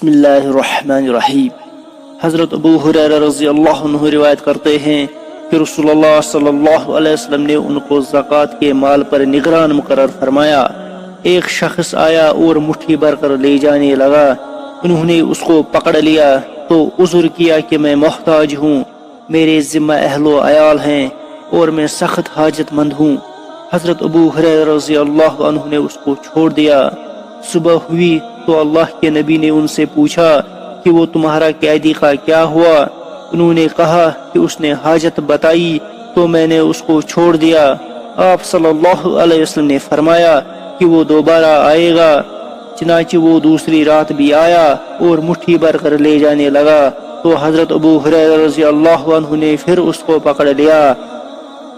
بسم اللہ الرحمن الرحیم۔ حضرت ابو ہریرہ رضی اللہ عنہ روایت کرتے ہیں کہ رسول اللہ صلی اللہ علیہ وسلم نے ان کو زکوٰۃ کے مال پر نگران مقرر فرمایا۔ ایک شخص آیا اور مٹھی بھر کر لے جانے لگا۔ انہوں نے اس کو پکڑ لیا تو عذر کیا کہ میں محتاج ہوں، میرے ذمہ اہل و عیال ہیں اور میں سخت حاجت مند ہوں۔ حضرت ابو ہریرہ رضی اللہ عنہ نے اس کو چھوڑ دیا۔ صبح ہوئی تو اللہ کے نبی نے ان سے پوچھا کہ وہ تمہارا قیدی کا کیا ہوا؟ انہوں نے کہا کہ اس نے حاجت بتائی تو میں نے اس کو چھوڑ دیا۔ آپ صلی اللہ علیہ وسلم نے فرمایا کہ وہ دوبارہ آئے گا۔ چنانچہ وہ دوسری رات بھی آیا اور مٹھی بھر کر لے جانے لگا تو حضرت ابو ہریرہ رضی اللہ عنہ نے پھر اس کو پکڑ لیا۔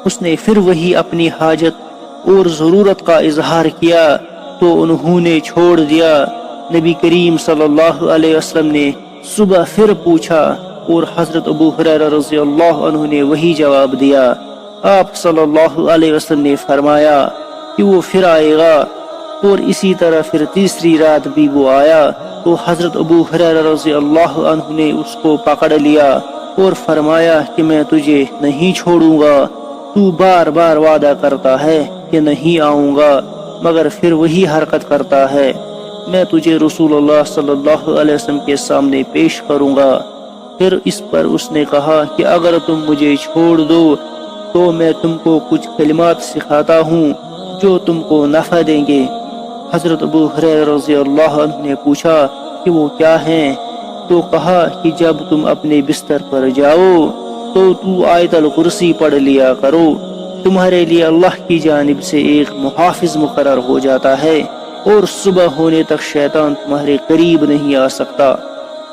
اس نے پھر وہی اپنی حاجت اور ضرورت کا اظہار کیا تو انہوں نے چھوڑ دیا۔ نبی کریم صلی اللہ علیہ وسلم نے صبح پھر پوچھا اور حضرت ابو ہریرہ رضی اللہ عنہ نے وہی جواب دیا۔ آپ صلی اللہ علیہ وسلم نے فرمایا کہ وہ پھر آئے گا، اور اسی طرح پھر تیسری رات بھی وہ آیا تو حضرت ابو ہریرہ رضی اللہ عنہ نے اس کو پکڑ لیا اور فرمایا کہ میں تجھے نہیں چھوڑوں گا، تو بار بار وعدہ کرتا ہے کہ نہیں آؤں گا مگر پھر وہی حرکت کرتا ہے، میں تجھے رسول اللہ صلی اللہ علیہ وسلم کے سامنے پیش کروں گا۔ پھر اس پر اس نے کہا کہ اگر تم مجھے چھوڑ دو تو میں تم کو کچھ کلمات سکھاتا ہوں جو تم کو نفع دیں گے۔ حضرت ابو ہریرہ رضی اللہ عنہ نے پوچھا کہ وہ کیا ہیں؟ تو کہا کہ جب تم اپنے بستر پر جاؤ تو آیت الکرسی پڑھ لیا کرو، تمہارے لیے اللہ کی جانب سے ایک محافظ مقرر ہو جاتا ہے اور صبح ہونے تک شیطان تمہارے قریب نہیں آ سکتا۔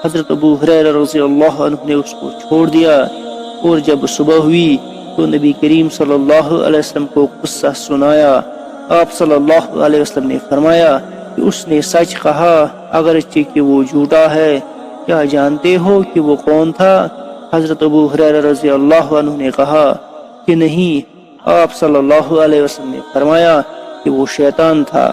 حضرت ابو ہریرہ رضی اللہ عنہ نے اس کو چھوڑ دیا، اور جب صبح ہوئی تو نبی کریم صلی اللہ علیہ وسلم کو قصہ سنایا۔ آپ صلی اللہ علیہ وسلم نے فرمایا کہ اس نے سچ کہا اگرچہ کہ وہ جھوٹا ہے، کیا جانتے ہو کہ وہ کون تھا؟ حضرت ابو ہریرہ رضی اللہ عنہ نے کہا کہ نہیں۔ آپ صلی اللہ علیہ وسلم نے فرمایا کہ وہ شیطان تھا۔